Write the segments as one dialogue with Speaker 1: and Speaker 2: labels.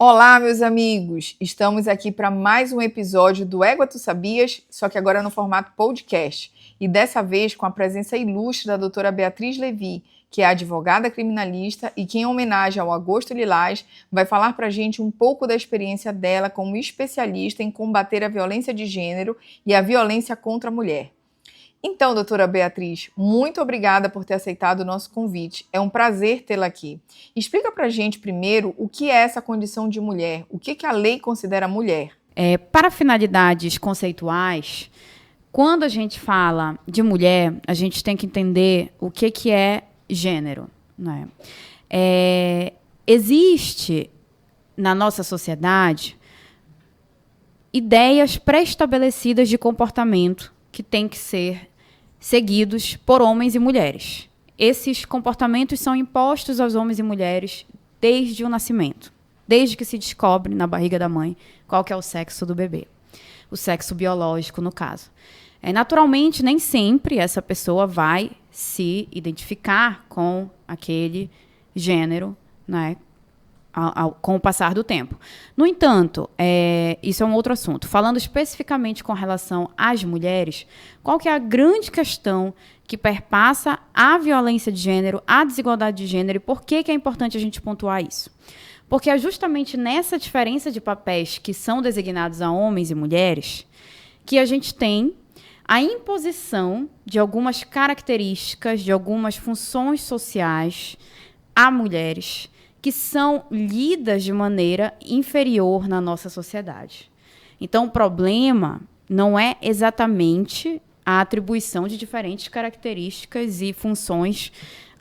Speaker 1: Olá, meus amigos! Estamos aqui para mais um episódio do Égua Tu Sabias, só que agora no formato podcast. E dessa vez com a presença ilustre da doutora Beatriz Levi, que é advogada criminalista e que, em homenagem ao Agosto Lilás, vai falar para a gente um pouco da experiência dela como especialista em combater a violência de gênero e a violência contra a mulher. Então, doutora Beatriz, muito obrigada por ter aceitado o nosso convite. É um prazer tê-la aqui. Explica pra gente primeiro o que é essa condição de mulher, o que a lei considera mulher.
Speaker 2: Para finalidades conceituais, quando a gente fala de mulher, a gente tem que entender o que é gênero, né? Existe na nossa sociedade ideias pré-estabelecidas de comportamento que têm que ser seguidos por homens e mulheres. Esses comportamentos são impostos aos homens e mulheres desde o nascimento, desde que se descobre na barriga da mãe qual que é o sexo do bebê, o sexo biológico, no caso. Naturalmente, nem sempre essa pessoa vai se identificar com aquele gênero, né, com o passar do tempo. No entanto, isso é um outro assunto. Falando especificamente com relação às mulheres, qual que é a grande questão que perpassa a violência de gênero, a desigualdade de gênero, e por que é importante a gente pontuar isso? Porque é justamente nessa diferença de papéis que são designados a homens e mulheres que a gente tem a imposição de algumas características, de algumas funções sociais a mulheres que são lidas de maneira inferior na nossa sociedade. Então, o problema não é exatamente a atribuição de diferentes características e funções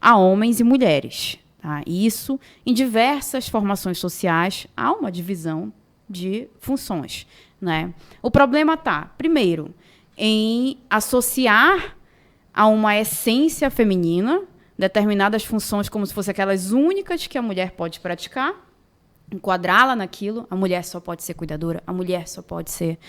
Speaker 2: a homens e mulheres. Tá? Isso, em diversas formações sociais, há uma divisão de funções, né? O problema está, primeiro, em associar a uma essência feminina determinadas funções como se fossem aquelas únicas que a mulher pode praticar, enquadrá-la naquilo. A mulher só pode ser cuidadora, a mulher só pode ser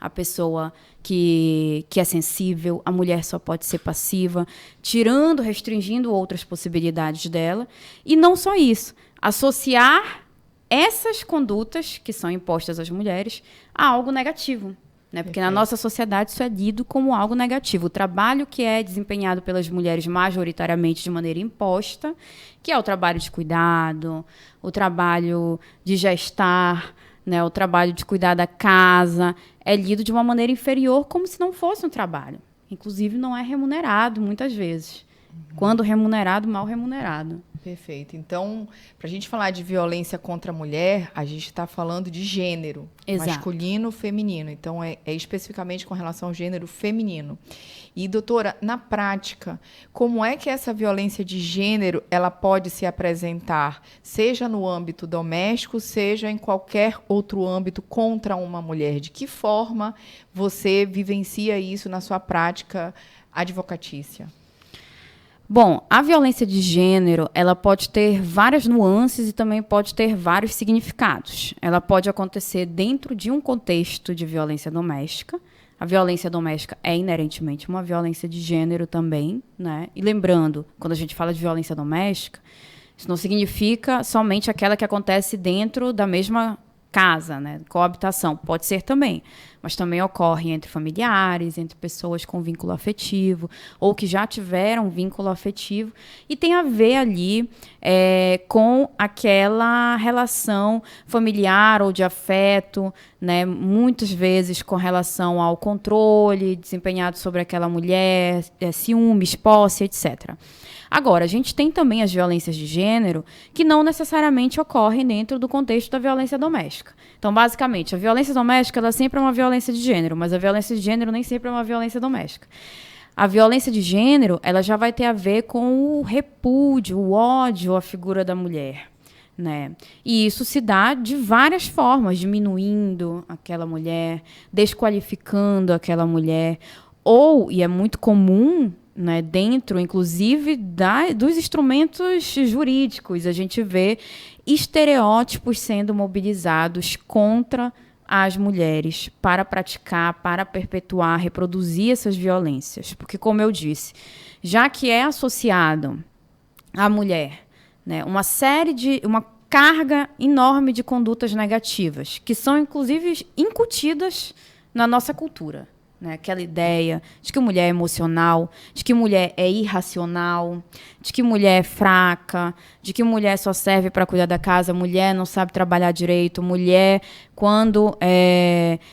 Speaker 2: a pessoa que é sensível, a mulher só pode ser passiva, tirando, restringindo outras possibilidades dela. E não só isso, associar essas condutas que são impostas às mulheres a algo negativo. Né? Porque na nossa sociedade isso é lido como algo negativo. O trabalho que é desempenhado pelas mulheres majoritariamente de maneira imposta, que é o trabalho de cuidado, o trabalho de gestar, né? O trabalho de cuidar da casa, é lido de uma maneira inferior, como se não fosse um trabalho. Inclusive não é remunerado muitas vezes. Quando remunerado, mal remunerado.
Speaker 1: Perfeito. Então, para a gente falar de violência contra a mulher, a gente está falando de gênero. Exato. Masculino, feminino. Então, é especificamente com relação ao gênero feminino. E, doutora, na prática, como é que essa violência de gênero ela pode se apresentar, seja no âmbito doméstico, seja em qualquer outro âmbito contra uma mulher? De que forma você vivencia isso na sua prática advocatícia?
Speaker 2: Bom, a violência de gênero, ela pode ter várias nuances e também pode ter vários significados. Ela pode acontecer dentro de um contexto de violência doméstica. A violência doméstica é inerentemente uma violência de gênero também, né? E lembrando, quando a gente fala de violência doméstica, isso não significa somente aquela que acontece dentro da mesma casa, né? Coabitação, pode ser também, mas também ocorre entre familiares, entre pessoas com vínculo afetivo, ou que já tiveram vínculo afetivo, e tem a ver ali com aquela relação familiar ou de afeto, né? Muitas vezes com relação ao controle desempenhado sobre aquela mulher, ciúmes, posse, etc. Agora, a gente tem também as violências de gênero que não necessariamente ocorrem dentro do contexto da violência doméstica. Então, basicamente, a violência doméstica ela sempre é uma violência de gênero, mas a violência de gênero nem sempre é uma violência doméstica. A violência de gênero ela já vai ter a ver com o repúdio, o ódio à figura da mulher. Né? E isso se dá de várias formas, diminuindo aquela mulher, desqualificando aquela mulher, ou, e é muito comum, né, dentro, inclusive, dos instrumentos jurídicos, a gente vê estereótipos sendo mobilizados contra as mulheres para praticar, para perpetuar, reproduzir essas violências. Porque, como eu disse, já que é associado à mulher, né, uma carga enorme de condutas negativas, que são, inclusive, incutidas na nossa cultura. Né? Aquela ideia de que mulher é emocional, de que mulher é irracional, de que mulher é fraca, de que mulher só serve para cuidar da casa, mulher não sabe trabalhar direito, mulher, quando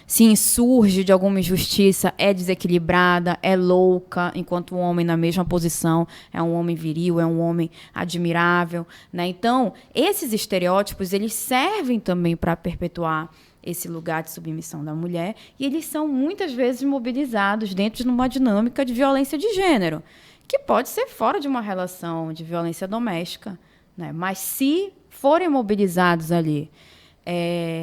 Speaker 2: se insurge de alguma injustiça, é desequilibrada, é louca, enquanto o homem na mesma posição é um homem viril, é um homem admirável. Né? Então, esses estereótipos eles servem também para perpetuar esse lugar de submissão da mulher, e eles são muitas vezes mobilizados dentro de uma dinâmica de violência de gênero, que pode ser fora de uma relação de violência doméstica, né? Mas se forem mobilizados ali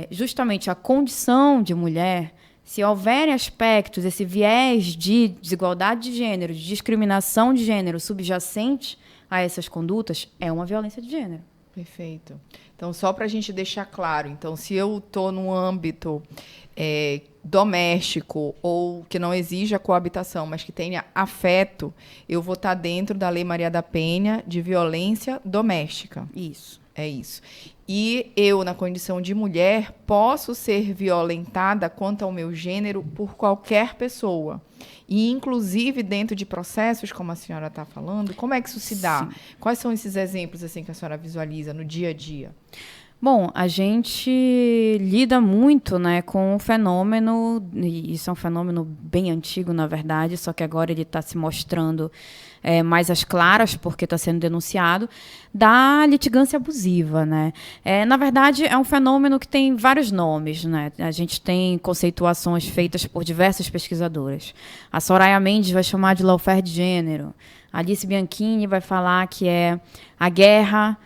Speaker 2: justamente a condição de mulher, se houverem aspectos, esse viés de desigualdade de gênero, de discriminação de gênero subjacente a essas condutas, é uma violência de gênero.
Speaker 1: Perfeito. Então, só para a gente deixar claro, então, se eu estou num âmbito doméstico ou que não exija coabitação, mas que tenha afeto, eu vou estar dentro da Lei Maria da Penha de violência doméstica.
Speaker 2: Isso.
Speaker 1: É isso. E eu, na condição de mulher, posso ser violentada quanto ao meu gênero por qualquer pessoa. E, inclusive, dentro de processos, como a senhora está falando, como é que isso se dá? Sim. Quais são esses exemplos assim, que a senhora visualiza no dia a dia?
Speaker 2: Bom, a gente lida muito, né, com um fenômeno, e isso é um fenômeno bem antigo, na verdade, só que agora ele está se mostrando mais às claras, porque está sendo denunciado, da litigância abusiva. Né? Na verdade, é um fenômeno que tem vários nomes. Né? A gente tem conceituações feitas por diversas pesquisadoras. A Soraya Mendes vai chamar de lawfare de gênero. A Alice Bianchini vai falar que é a guerra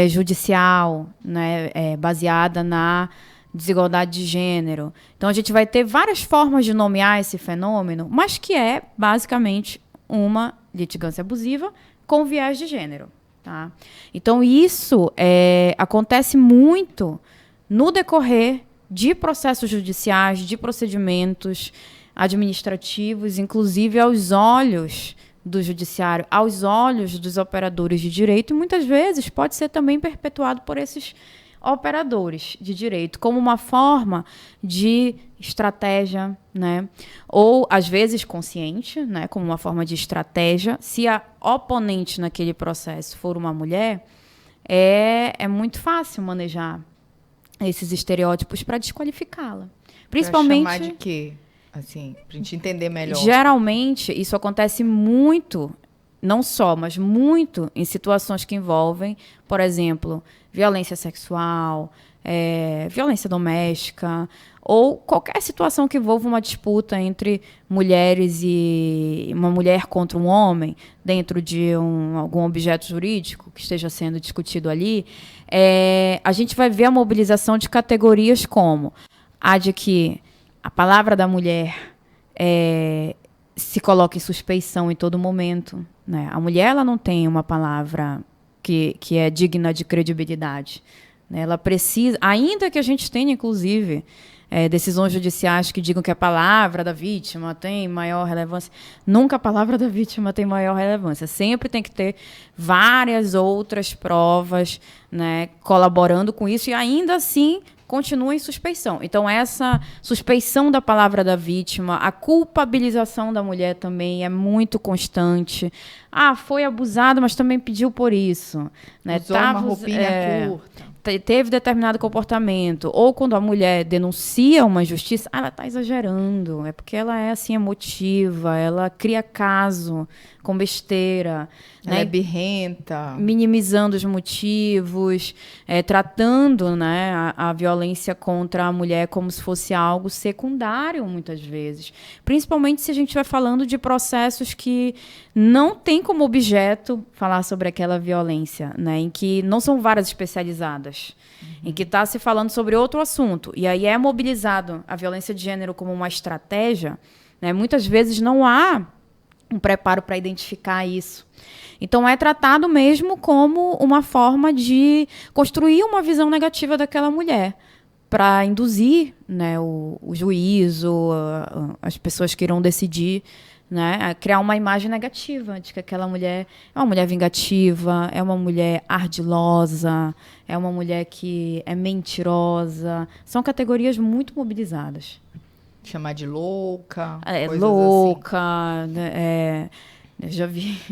Speaker 2: judicial, né, baseada na desigualdade de gênero. Então, a gente vai ter várias formas de nomear esse fenômeno, mas que é, basicamente, uma litigância abusiva com viés de gênero. Tá? Então, isso acontece muito no decorrer de processos judiciais, de procedimentos administrativos, inclusive aos olhos do judiciário, aos olhos dos operadores de direito, e muitas vezes pode ser também perpetuado por esses operadores de direito, como uma forma de estratégia, né? Ou, às vezes, consciente, né? Como uma forma de estratégia. Se a oponente naquele processo for uma mulher, é muito fácil manejar esses estereótipos para desqualificá-la. Principalmente...
Speaker 1: Pra chamar de quê? Assim, para a gente entender melhor.
Speaker 2: Geralmente, isso acontece muito, não só, mas muito em situações que envolvem, por exemplo, violência sexual, violência doméstica, ou qualquer situação que envolva uma disputa entre mulheres e uma mulher contra um homem, dentro de algum objeto jurídico que esteja sendo discutido ali, a gente vai ver a mobilização de categorias como a de que a palavra da mulher se coloca em suspeição em todo momento. Né? A mulher ela não tem uma palavra que é digna de credibilidade. Né? Ela precisa, ainda que a gente tenha, inclusive, decisões judiciais que digam que a palavra da vítima tem maior relevância, nunca a palavra da vítima tem maior relevância. Sempre tem que ter várias outras provas, né, colaborando com isso, e ainda assim continua em suspeição. Então, essa suspeição da palavra da vítima, a culpabilização da mulher também é muito constante. Foi abusada, mas também pediu por isso. Né?
Speaker 1: Usou uma roupinha curta.
Speaker 2: Teve determinado comportamento. Ou quando a mulher denuncia uma injustiça, ela está exagerando. É porque ela é assim, emotiva, ela cria caso com besteira.
Speaker 1: Ela é birrenta.
Speaker 2: Minimizando os motivos, tratando, né, a violência contra a mulher como se fosse algo secundário, muitas vezes. Principalmente se a gente vai falando de processos que não tem como objeto falar sobre aquela violência, né, em que não são varas especializadas, em que está se falando sobre outro assunto. E aí é mobilizado a violência de gênero como uma estratégia, né, muitas vezes não há um preparo para identificar isso. Então, é tratado mesmo como uma forma de construir uma visão negativa daquela mulher, para induzir, né, o juízo, as pessoas que irão decidir, né? A criar uma imagem negativa de que aquela mulher é uma mulher vingativa, é uma mulher ardilosa, é uma mulher que é mentirosa. São categorias muito mobilizadas.
Speaker 1: Chamar de louca, coisas
Speaker 2: Louca,
Speaker 1: assim.
Speaker 2: né?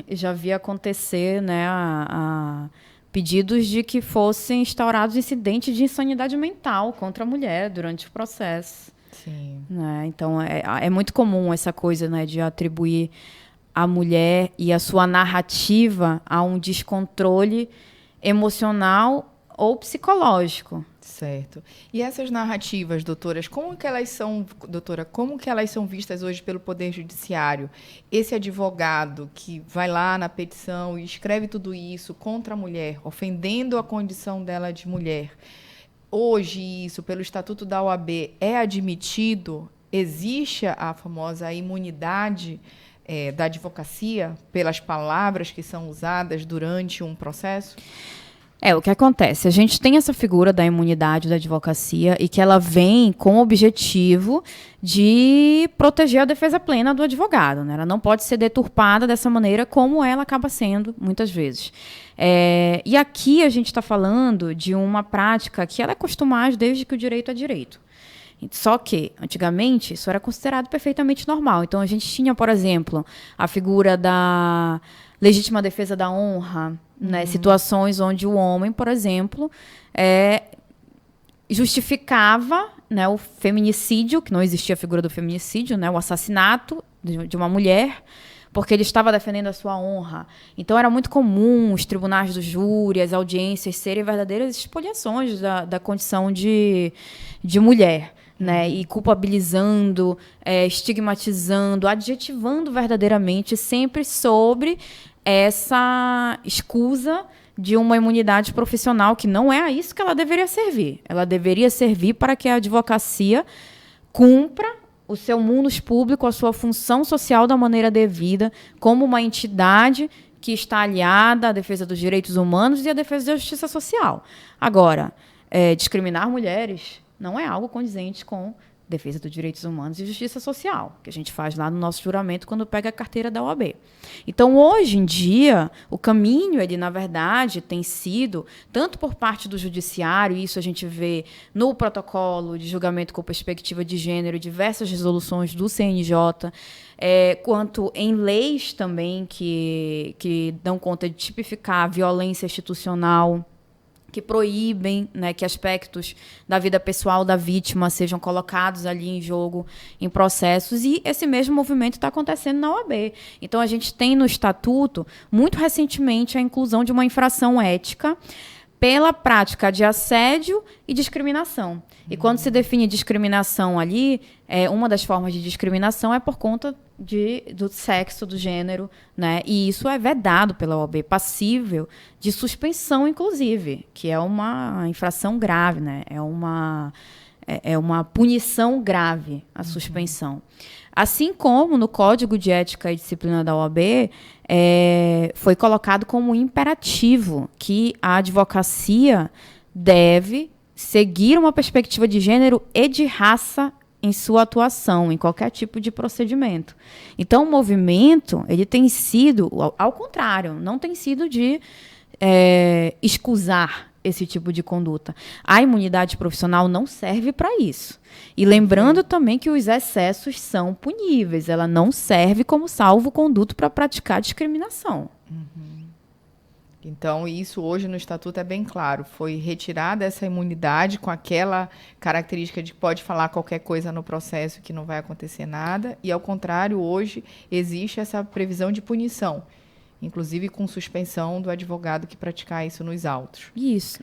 Speaker 2: Já vi acontecer, né, a pedidos de que fossem instaurados incidentes de insanidade mental contra a mulher durante o processo.
Speaker 1: Sim.
Speaker 2: Né? Então, é muito comum essa coisa, né, de atribuir a mulher e a sua narrativa a um descontrole emocional ou psicológico.
Speaker 1: Certo. E essas narrativas, doutora, como que elas são vistas hoje pelo Poder Judiciário? Esse advogado que vai lá na petição e escreve tudo isso contra a mulher, ofendendo a condição dela de mulher. Hoje, isso, pelo Estatuto da OAB, é admitido? Existe a famosa imunidade da advocacia pelas palavras que são usadas durante um processo?
Speaker 2: O que acontece? A gente tem essa figura da imunidade da advocacia e que ela vem com o objetivo de proteger a defesa plena do advogado, né? Ela não pode ser deturpada dessa maneira como ela acaba sendo, muitas vezes. E aqui a gente está falando de uma prática que ela é costumaz desde que o direito é direito. Só que, antigamente, isso era considerado perfeitamente normal. Então, a gente tinha, por exemplo, a figura da legítima defesa da honra, né? Situações onde o homem, por exemplo, justificava, né, o feminicídio, que não existia a figura do feminicídio, né, o assassinato de uma mulher, porque ele estava defendendo a sua honra. Então, era muito comum os tribunais do júri, as audiências serem verdadeiras expoliações da condição de mulher. Né, e culpabilizando, estigmatizando, adjetivando verdadeiramente, sempre sobre essa escusa de uma imunidade profissional, que não é a isso que ela deveria servir. Ela deveria servir para que a advocacia cumpra o seu munus público, a sua função social da maneira devida, como uma entidade que está aliada à defesa dos direitos humanos e à defesa da justiça social. Agora, discriminar mulheres não é algo condizente com defesa dos direitos humanos e justiça social, que a gente faz lá no nosso juramento quando pega a carteira da OAB. Então, hoje em dia, o caminho, ele, na verdade, tem sido, tanto por parte do judiciário, e isso a gente vê no protocolo de julgamento com perspectiva de gênero, diversas resoluções do CNJ, quanto em leis também que dão conta de tipificar a violência institucional, que proíbem, né, que aspectos da vida pessoal da vítima sejam colocados ali em jogo em processos, e esse mesmo movimento está acontecendo na OAB. Então, a gente tem no Estatuto, muito recentemente, a inclusão de uma infração ética pela prática de assédio e discriminação. E quando se define discriminação ali, uma das formas de discriminação é por conta do sexo, do gênero, né? E isso é vedado pela OAB, passível de suspensão, inclusive, que é uma infração grave, né? É uma punição grave, a suspensão. Assim como no Código de Ética e Disciplina da OAB, foi colocado como imperativo que a advocacia deve seguir uma perspectiva de gênero e de raça em sua atuação, em qualquer tipo de procedimento. Então, o movimento, ele tem sido, ao contrário, não tem sido de escusar esse tipo de conduta. A imunidade profissional não serve para isso. E lembrando também que os excessos são puníveis. Ela não serve como salvo-conduto para praticar discriminação.
Speaker 1: Então, isso hoje no Estatuto é bem claro. Foi retirada essa imunidade com aquela característica de que pode falar qualquer coisa no processo que não vai acontecer nada. E, ao contrário, hoje existe essa previsão de punição, inclusive com suspensão do advogado que praticar isso nos autos.
Speaker 2: Isso.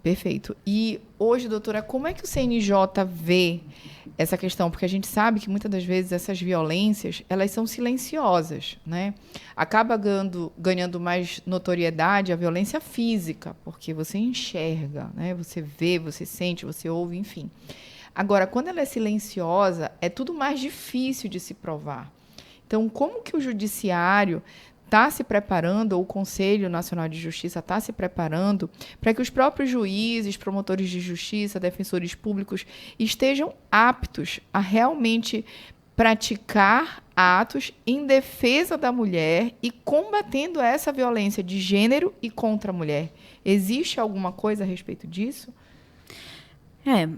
Speaker 1: Perfeito. E hoje, doutora, como é que o CNJ vê essa questão? Porque a gente sabe que muitas das vezes essas violências, elas são silenciosas, né? Acaba ganhando mais notoriedade a violência física, porque você enxerga, né? Você vê, você sente, você ouve, enfim. Agora, quando ela é silenciosa, é tudo mais difícil de se provar. Então, como que o judiciário está se preparando, ou o Conselho Nacional de Justiça está se preparando para que os próprios juízes, promotores de justiça, defensores públicos estejam aptos a realmente praticar atos em defesa da mulher e combatendo essa violência de gênero e contra a mulher. Existe alguma coisa a respeito disso?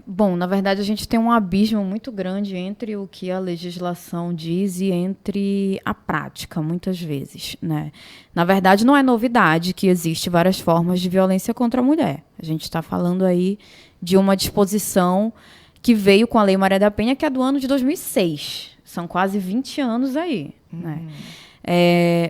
Speaker 2: Bom, na verdade a gente tem um abismo muito grande entre o que a legislação diz e entre a prática, muitas vezes, né? Na verdade, não é novidade que existe várias formas de violência contra a mulher. A gente está falando aí de uma disposição que veio com a Lei Maria da Penha, que é do ano de 2006. São quase 20 anos aí, né?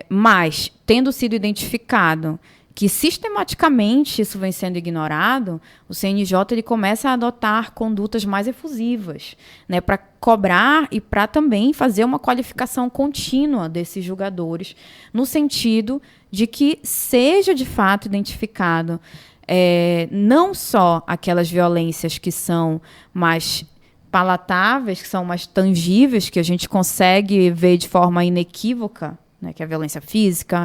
Speaker 2: Mas, tendo sido identificado que sistematicamente isso vem sendo ignorado, o CNJ ele começa a adotar condutas mais efusivas, né, para cobrar e para também fazer uma qualificação contínua desses julgadores, no sentido de que seja de fato identificado não só aquelas violências que são mais palatáveis, que são mais tangíveis, que a gente consegue ver de forma inequívoca, né, que é a violência física,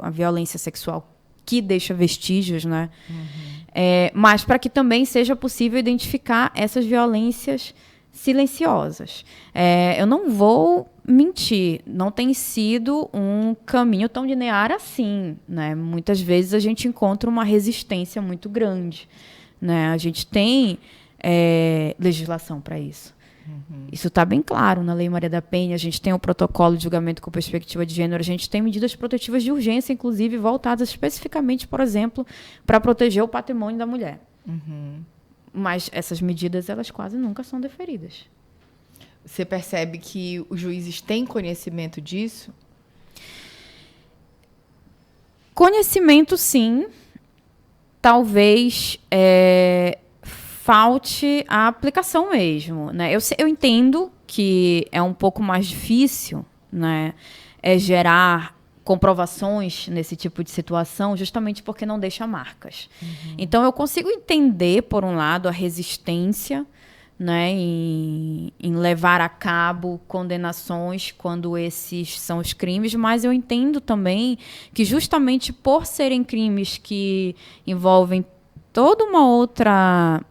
Speaker 2: a violência sexual que deixa vestígios, né? Mas para que também seja possível identificar essas violências silenciosas. Eu não vou mentir, não tem sido um caminho tão linear assim, né? Muitas vezes a gente encontra uma resistência muito grande, né? A gente tem legislação para isso. Isso está bem claro na Lei Maria da Penha. A gente tem o protocolo de julgamento com perspectiva de gênero, a gente tem medidas protetivas de urgência, inclusive voltadas especificamente, por exemplo, para proteger o patrimônio da mulher. Mas essas medidas, elas quase nunca são deferidas.
Speaker 1: Você percebe que os juízes têm conhecimento disso?
Speaker 2: Conhecimento, sim. Talvez falte a aplicação mesmo, né? Eu entendo que é um pouco mais difícil, né, gerar comprovações nesse tipo de situação, justamente porque não deixa marcas. Então, eu consigo entender, por um lado, a resistência, né, em levar a cabo condenações quando esses são os crimes, mas eu entendo também que, justamente por serem crimes que envolvem toda uma outra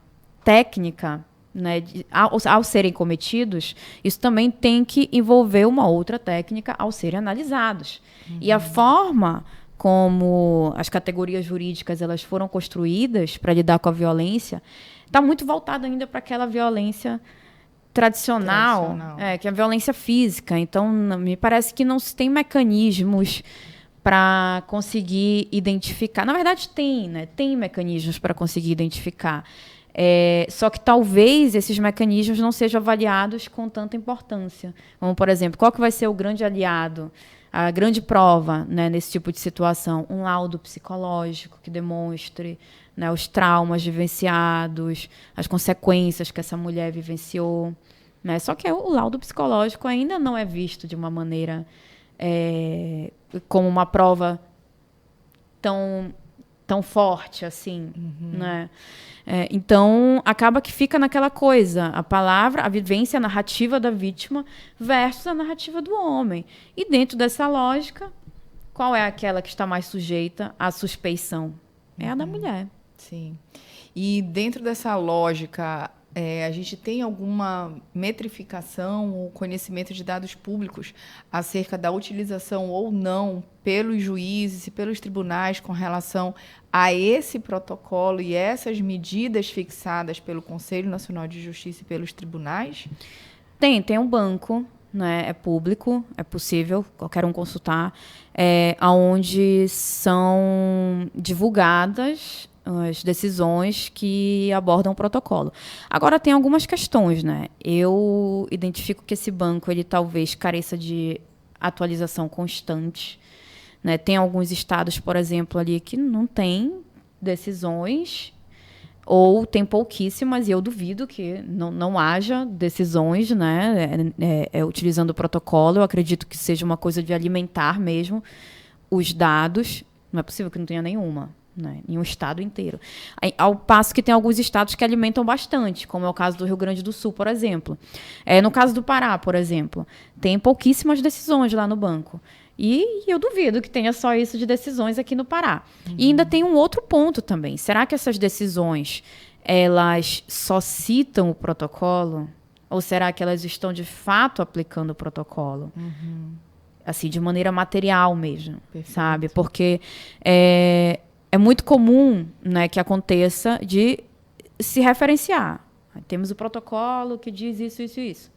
Speaker 2: técnica, né, ao serem cometidos, isso também tem que envolver uma outra técnica ao serem analisados. E a forma como as categorias jurídicas elas foram construídas para lidar com a violência está muito voltada ainda para aquela violência tradicional. Que é a violência física. Então, me parece que não se tem mecanismos para conseguir identificar. Na verdade, tem, né? Tem mecanismos para conseguir identificar. Só que talvez esses mecanismos não sejam avaliados com tanta importância. Como, por exemplo, qual que vai ser o grande aliado, a grande prova, né, nesse tipo de situação? Um laudo psicológico que demonstre, né, os traumas vivenciados, as consequências que essa mulher vivenciou. Né? Só que o laudo psicológico ainda não é visto de uma maneira como uma prova tão forte assim, né? Então, acaba que fica naquela coisa, a palavra, a vivência, a narrativa da vítima versus a narrativa do homem. E dentro dessa lógica, qual é aquela que está mais sujeita à suspeição? É a da mulher.
Speaker 1: Sim. E dentro dessa lógica, a gente tem alguma metrificação ou conhecimento de dados públicos acerca da utilização ou não pelos juízes e pelos tribunais com relação a esse protocolo e essas medidas fixadas pelo Conselho Nacional de Justiça e pelos tribunais?
Speaker 2: Tem um banco, né, é público, é possível qualquer um consultar, onde são divulgadas as decisões que abordam o protocolo. Agora, tem algumas questões, né? Eu identifico que esse banco ele talvez careça de atualização constante. Né? Tem alguns estados, por exemplo, ali que não tem decisões ou tem pouquíssimas, e eu duvido que não haja decisões, né? Utilizando o protocolo. Eu acredito que seja uma coisa de alimentar mesmo os dados. Não é possível que não tenha nenhuma. Né, em um estado inteiro. Ao passo que tem alguns estados que alimentam bastante, como é o caso do Rio Grande do Sul, por exemplo. No caso do Pará, por exemplo, tem pouquíssimas decisões lá no banco. E eu duvido que tenha só isso de decisões aqui no Pará. E ainda tem um outro ponto também. Será que essas decisões elas só citam o protocolo? Ou será que elas estão, de fato, aplicando o protocolo? Assim, de maneira material mesmo, sabe? Porque é muito comum, né, que aconteça de se referenciar. Temos o protocolo que diz isso, isso e isso.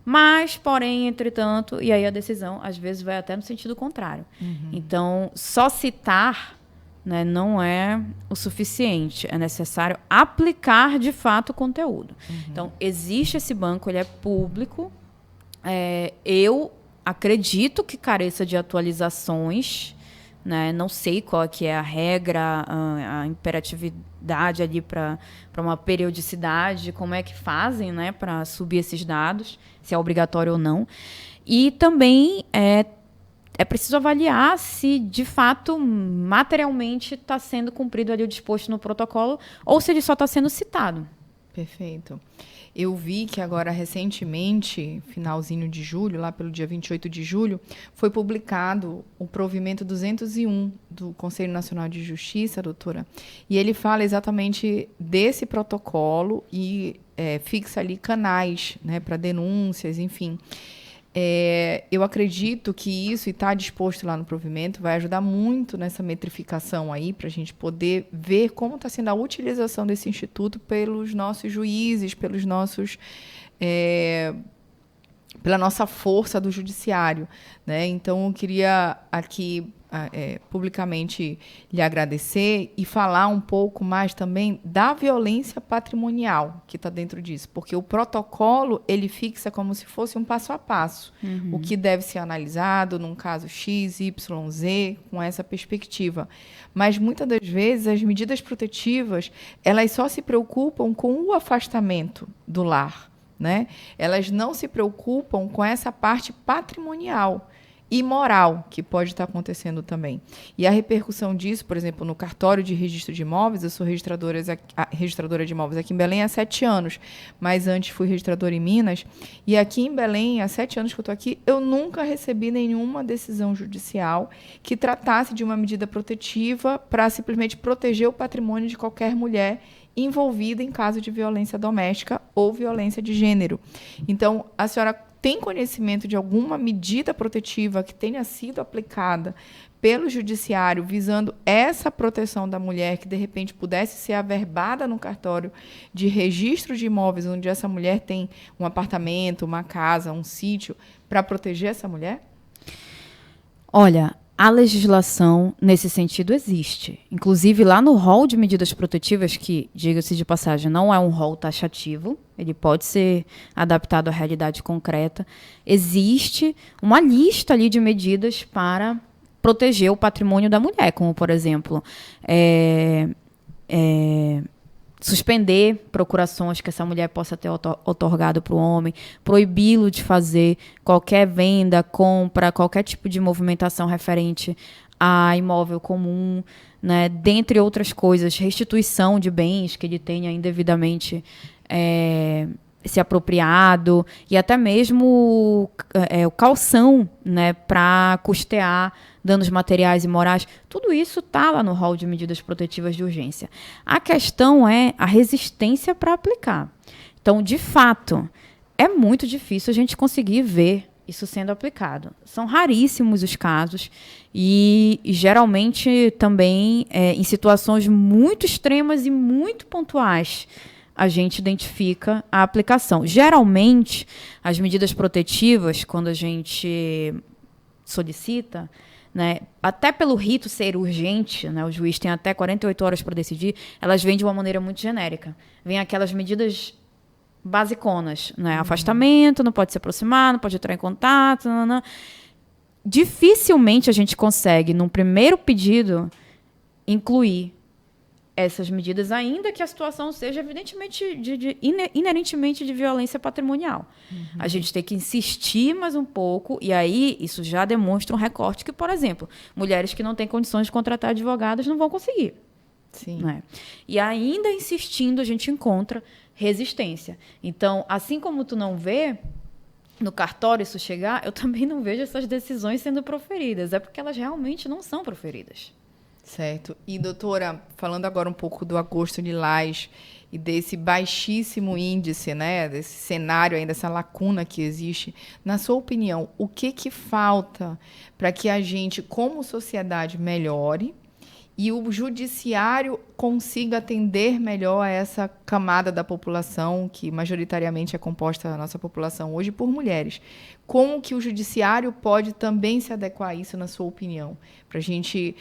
Speaker 2: Mas, porém, entretanto, e aí a decisão, às vezes, vai até no sentido contrário. Então, só citar, né, não é o suficiente. É necessário aplicar, de fato, o conteúdo. Então, existe esse banco, ele é público. Eu acredito que careça de atualizações, né? Não sei qual é que é a regra, a imperatividade ali para uma periodicidade, como é que fazem, né, para subir esses dados, se é obrigatório ou não. E também é preciso avaliar se, de fato, materialmente está sendo cumprido ali o disposto no protocolo ou se ele só está sendo citado.
Speaker 1: Perfeito. Eu vi que agora, recentemente, finalzinho de julho, lá pelo dia 28 de julho, foi publicado o provimento 201 do Conselho Nacional de Justiça, doutora, e ele fala exatamente desse protocolo e fixa ali canais, né, para denúncias, enfim. Eu acredito que isso, e está disposto lá no provimento, vai ajudar muito nessa metrificação aí, para a gente poder ver como está sendo a utilização desse instituto pelos nossos juízes, pelos nossos, pela nossa força do judiciário, né? Então, eu queria aqui publicamente lhe agradecer e falar um pouco mais também da violência patrimonial que está dentro disso, porque o protocolo ele fixa como se fosse um passo a passo, o que deve ser analisado num caso X, Y, Z, com essa perspectiva. Mas muitas das vezes as medidas protetivas elas só se preocupam com o afastamento do lar, né? Elas não se preocupam com essa parte patrimonial e moral que pode estar acontecendo também. E a repercussão disso, por exemplo, no cartório de registro de imóveis, eu sou registradora de imóveis aqui em Belém há 7 anos, mas antes fui registradora em Minas, e aqui em Belém, há 7 anos que eu estou aqui, eu nunca recebi nenhuma decisão judicial que tratasse de uma medida protetiva para simplesmente proteger o patrimônio de qualquer mulher envolvida em caso de violência doméstica ou violência de gênero. Então, a senhora tem conhecimento de alguma medida protetiva que tenha sido aplicada pelo judiciário visando essa proteção da mulher que, de repente, pudesse ser averbada no cartório de registro de imóveis onde essa mulher tem um apartamento, uma casa, um sítio, para proteger essa mulher?
Speaker 2: Olha, a legislação nesse sentido existe. Inclusive, lá no rol de medidas protetivas, que, diga-se de passagem, não é um rol taxativo, ele pode ser adaptado à realidade concreta, existe uma lista ali de medidas para proteger o patrimônio da mulher, como, por exemplo, suspender procurações que essa mulher possa ter otorgado para o homem, proibi-lo de fazer qualquer venda, compra, qualquer tipo de movimentação referente a imóvel comum, né? Dentre outras coisas, restituição de bens que ele tenha indevidamente se apropriado, e até mesmo o calção, né, para custear danos materiais e morais. Tudo isso está lá no rol de medidas protetivas de urgência. A questão é a resistência para aplicar. Então, de fato, é muito difícil a gente conseguir ver isso sendo aplicado. São raríssimos os casos e geralmente também em situações muito extremas e muito pontuais a gente identifica a aplicação. Geralmente, as medidas protetivas, quando a gente solicita, né, até pelo rito ser urgente, né, o juiz tem até 48 horas para decidir, elas vêm de uma maneira muito genérica. Vêm aquelas medidas basiconas, né? Afastamento, não pode se aproximar, não pode entrar em contato. Não. Dificilmente a gente consegue, num primeiro pedido, incluir essas medidas, ainda que a situação seja evidentemente inerentemente de violência patrimonial. A gente tem que insistir mais um pouco, e aí isso já demonstra um recorte que, por exemplo, mulheres que não têm condições de contratar advogados não vão conseguir.
Speaker 1: Sim.
Speaker 2: Né? E ainda insistindo, a gente encontra resistência. Então, assim como tu não vê no cartório isso chegar, eu também não vejo essas decisões sendo proferidas. É porque elas realmente não são proferidas.
Speaker 1: Certo. E, doutora, falando agora um pouco do Agosto Lilás, e desse baixíssimo índice, né, desse cenário ainda, dessa lacuna que existe, na sua opinião, o que falta para que a gente, como sociedade, melhore e o judiciário consiga atender melhor a essa camada da população, que majoritariamente é composta, a nossa população hoje, por mulheres? Como que o judiciário pode também se adequar a isso, na sua opinião? Para a gente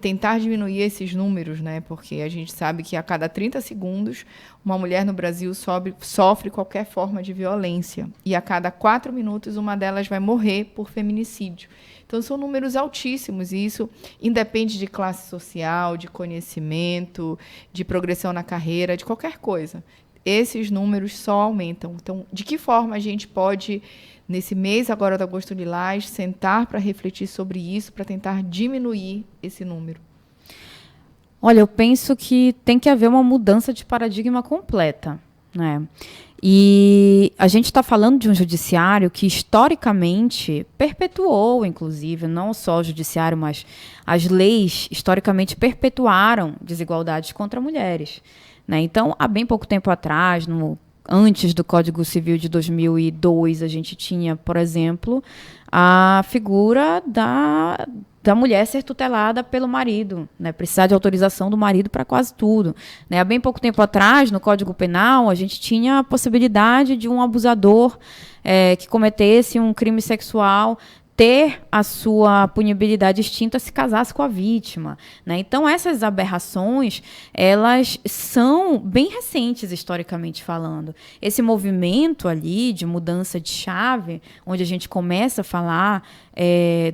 Speaker 1: tentar diminuir esses números, né? Porque a gente sabe que a cada 30 segundos uma mulher no Brasil sofre qualquer forma de violência. E a cada 4 minutos uma delas vai morrer por feminicídio. Então, são números altíssimos, e isso independe de classe social, de conhecimento, de progressão na carreira, de qualquer coisa. Esses números só aumentam. Então, de que forma a gente pode, nesse mês agora do Agosto Lilás, sentar para refletir sobre isso, para tentar diminuir esse número?
Speaker 2: Olha, eu penso que tem que haver uma mudança de paradigma completa, né? E a gente está falando de um judiciário que, historicamente, perpetuou, inclusive, não só o judiciário, mas as leis, historicamente, perpetuaram desigualdades contra mulheres, né? Então, há bem pouco tempo atrás, antes do Código Civil de 2002, a gente tinha, por exemplo, a figura da mulher ser tutelada pelo marido, né? Precisar de autorização do marido para quase tudo, né? Há bem pouco tempo atrás, no Código Penal, a gente tinha a possibilidade de um abusador que cometesse um crime sexual ter a sua punibilidade extinta se casasse com a vítima, né? Então, essas aberrações, elas são bem recentes, historicamente falando. Esse movimento ali de mudança de chave, onde a gente começa a falar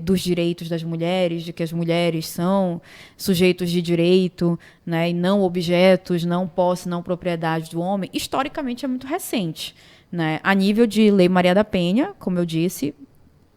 Speaker 2: dos direitos das mulheres, de que as mulheres são sujeitos de direito, né, e não objetos, não posse, não propriedade do homem, historicamente é muito recente, né? A nível de Lei Maria da Penha, como eu disse,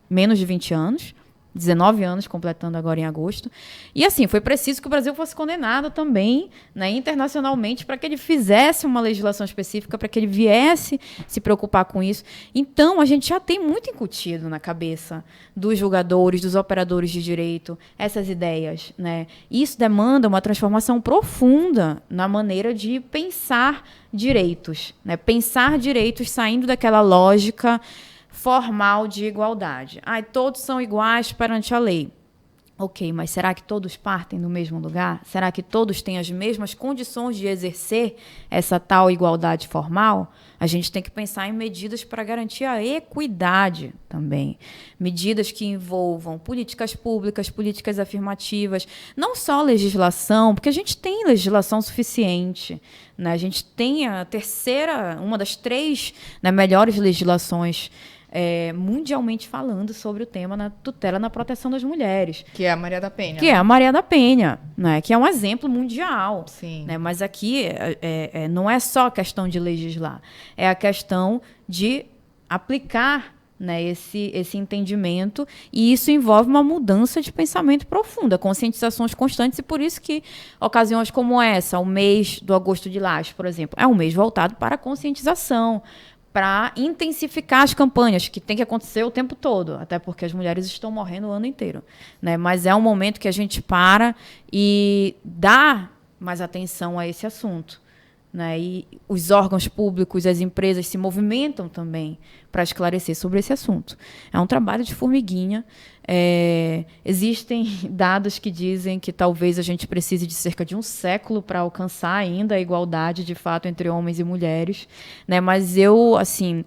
Speaker 2: menos de 20 anos, 19 anos, completando agora em agosto. E, assim, foi preciso que o Brasil fosse condenado também, né, internacionalmente, para que ele fizesse uma legislação específica, para que ele viesse se preocupar com isso. Então, a gente já tem muito incutido na cabeça dos julgadores, dos operadores de direito, essas ideias, né? Isso demanda uma transformação profunda na maneira de pensar direitos, né? Pensar direitos saindo daquela lógica formal de igualdade. Todos são iguais perante a lei. Ok, mas será que todos partem do mesmo lugar? Será que todos têm as mesmas condições de exercer essa tal igualdade formal? A gente tem que pensar em medidas para garantir a equidade também. Medidas que envolvam políticas públicas, políticas afirmativas, não só legislação, porque a gente tem legislação suficiente, né? A gente tem a terceira, uma das 3, né, melhores legislações mundialmente falando sobre o tema na tutela na proteção das mulheres.
Speaker 1: Que é a Maria da Penha.
Speaker 2: Que é a Maria da Penha, né? Que é um exemplo mundial.
Speaker 1: Sim.
Speaker 2: Né? Mas aqui não é só a questão de legislar, é a questão de aplicar, né, esse entendimento, e isso envolve uma mudança de pensamento profunda, conscientizações constantes, e por isso que ocasiões como essa, o mês do Agosto Lilás, por exemplo, é um mês voltado para a conscientização, para intensificar as campanhas, que tem que acontecer o tempo todo, até porque as mulheres estão morrendo o ano inteiro, né? Mas é um momento que a gente para e dá mais atenção a esse assunto, né? E os órgãos públicos, as empresas se movimentam também para esclarecer sobre esse assunto. É um trabalho de formiguinha. Existem dados que dizem que talvez a gente precise de cerca de um século para alcançar ainda a igualdade, de fato, entre homens e mulheres, né? Mas eu, assim,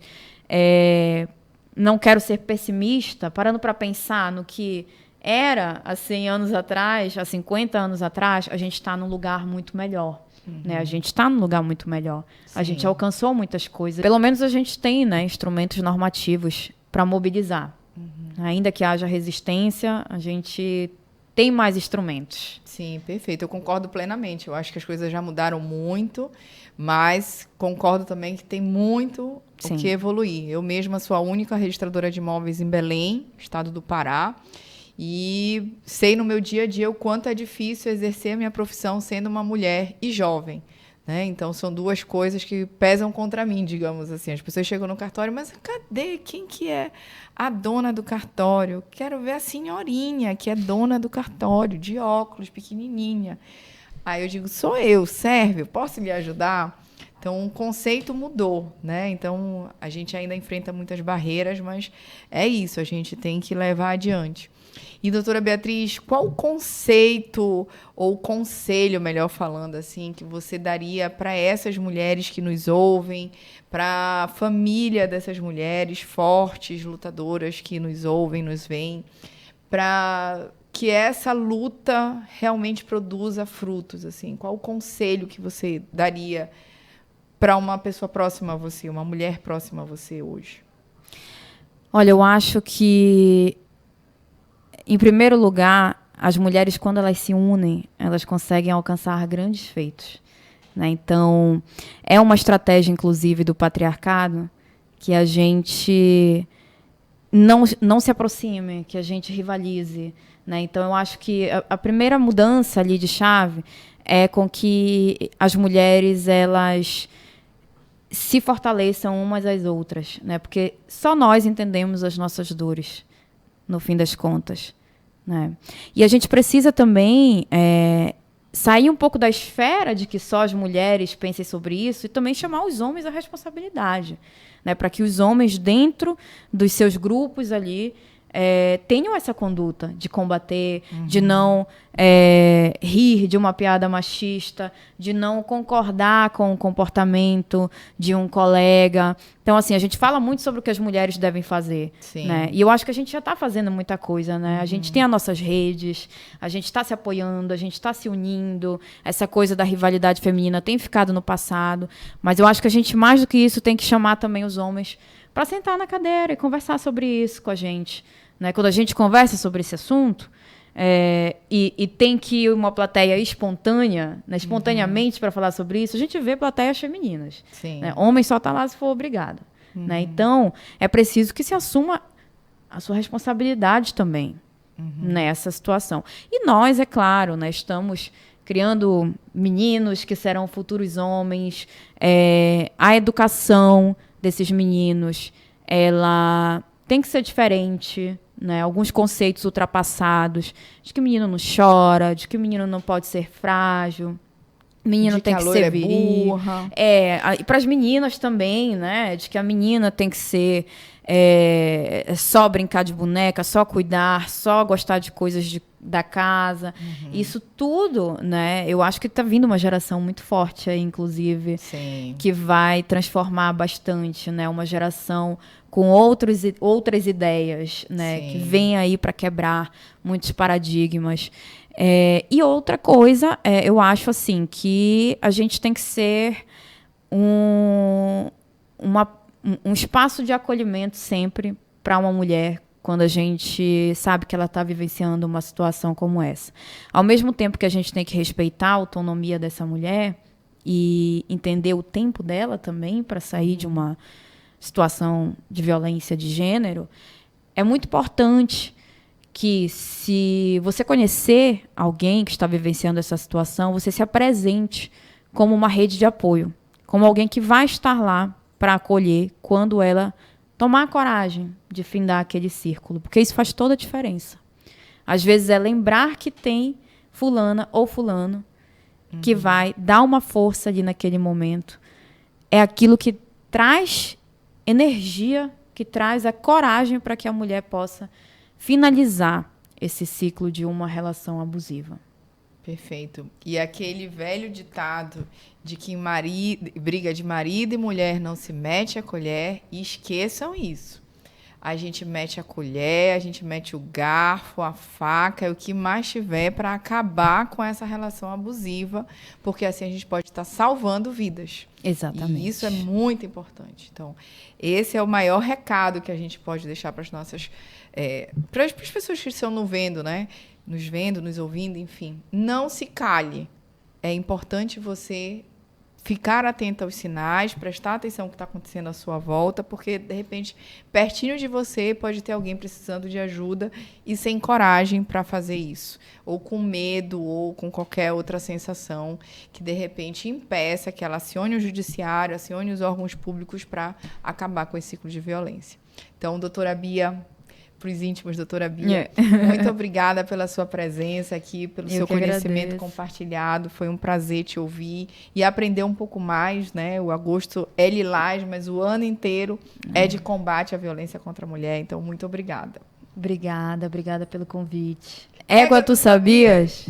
Speaker 2: não quero ser pessimista, parando para pensar no que era há 100 anos atrás, há 50 anos atrás, a gente está num lugar muito melhor. Né? A gente está num lugar muito melhor. Sim. A gente alcançou muitas coisas. Pelo menos a gente tem, né, instrumentos normativos para mobilizar. Ainda que haja resistência, a gente tem mais instrumentos.
Speaker 1: Sim, perfeito. Eu concordo plenamente. Eu acho que as coisas já mudaram muito, mas concordo também que tem muito o que evoluir. Eu mesma sou a única registradora de imóveis em Belém, estado do Pará, e sei no meu dia a dia o quanto é difícil exercer a minha profissão sendo uma mulher e jovem, né? Então, são duas coisas que pesam contra mim, digamos assim. As pessoas chegam no cartório, mas cadê? Quem que é a dona do cartório? Quero ver a senhorinha, que é dona do cartório, de óculos, pequenininha. Aí eu digo, sou eu, serve? Posso lhe ajudar? Então, o conceito mudou, né? Então, a gente ainda enfrenta muitas barreiras, mas é isso, a gente tem que levar adiante. E, doutora Beatriz, qual conceito ou conselho, melhor falando assim, que você daria para essas mulheres que nos ouvem, para a família dessas mulheres fortes, lutadoras que nos ouvem, nos veem, para que essa luta realmente produza frutos, assim? Qual o conselho que você daria para uma pessoa próxima a você, uma mulher próxima a você hoje?
Speaker 2: Olha, eu acho que, em primeiro lugar, as mulheres, quando elas se unem, elas conseguem alcançar grandes feitos, né? Então, é uma estratégia, inclusive, do patriarcado que a gente não se aproxime, que a gente rivalize, né? Então, eu acho que a primeira mudança ali de chave é com que as mulheres, elas se fortaleçam umas às outras, né? Porque só nós entendemos as nossas dores, no fim das contas, né? E a gente precisa também sair um pouco da esfera de que só as mulheres pensem sobre isso e também chamar os homens à responsabilidade, né? Para que os homens, dentro dos seus grupos ali, tenham essa conduta de combater, de não rir de uma piada machista, de não concordar com o comportamento de um colega. Então, assim, a gente fala muito sobre o que as mulheres devem fazer, né? E eu acho que a gente já está fazendo muita coisa, né? A gente tem as nossas redes, a gente está se apoiando, a gente está se unindo. Essa coisa da rivalidade feminina tem ficado no passado, mas eu acho que a gente, mais do que isso, tem que chamar também os homens para sentar na cadeira e conversar sobre isso com a gente, né? Quando a gente conversa sobre esse assunto, e tem que ir uma plateia espontânea, né? Espontaneamente para falar sobre isso, a gente vê plateias femininas. Né? Homem só está lá se for obrigado. Né? Então, é preciso que se assuma a sua responsabilidade também nessa situação. E nós, é claro, né, estamos criando meninos que serão futuros homens. A educação desses meninos, ela tem que ser diferente, né? Alguns conceitos ultrapassados, de que o menino não chora, de que o menino não pode ser frágil, o menino tem que ser viril. E para as meninas também, né? De que a menina tem que ser só brincar de boneca, só cuidar, só gostar de coisas da casa. Isso tudo, né? Eu acho que está vindo uma geração muito forte aí, inclusive, que vai transformar bastante, né? Uma geração com outras ideias, né? Que vem aí para quebrar muitos paradigmas. E outra coisa, eu acho assim que a gente tem que ser um espaço de acolhimento sempre para uma mulher quando a gente sabe que ela está vivenciando uma situação como essa. Ao mesmo tempo que a gente tem que respeitar a autonomia dessa mulher e entender o tempo dela também para sair de uma situação de violência de gênero, é muito importante que, se você conhecer alguém que está vivenciando essa situação, você se apresente como uma rede de apoio, como alguém que vai estar lá para acolher quando ela tomar a coragem de findar aquele círculo, porque isso faz toda a diferença. Às vezes é lembrar que tem fulana ou fulano que vai dar uma força ali naquele momento. É aquilo que traz energia, que traz a coragem para que a mulher possa finalizar esse ciclo de uma relação abusiva.
Speaker 1: Perfeito. E aquele velho ditado de que briga de marido e mulher não se mete a colher, esqueçam isso. A gente mete a colher, a gente mete o garfo, a faca, o que mais tiver para acabar com essa relação abusiva, porque assim a gente pode estar salvando vidas.
Speaker 2: Exatamente.
Speaker 1: E isso é muito importante. Então, esse é o maior recado que a gente pode deixar para as nossas... para as pessoas que estão nos vendo, né? Nos vendo, nos ouvindo, enfim. Não se cale. É importante você ficar atento aos sinais, prestar atenção no que está acontecendo à sua volta, porque, de repente, pertinho de você pode ter alguém precisando de ajuda e sem coragem para fazer isso. Ou com medo, ou com qualquer outra sensação que, de repente, impeça que ela acione o judiciário, acione os órgãos públicos para acabar com esse ciclo de violência. Então, doutora Bia, os íntimos, doutora Bia. Muito obrigada pela sua presença aqui, pelo seu conhecimento compartilhado. Foi um prazer te ouvir e aprender um pouco mais, né? O agosto é lilás, mas o ano inteiro é de combate à violência contra a mulher. Então, muito obrigada.
Speaker 2: Obrigada pelo convite. Égua, tu sabias?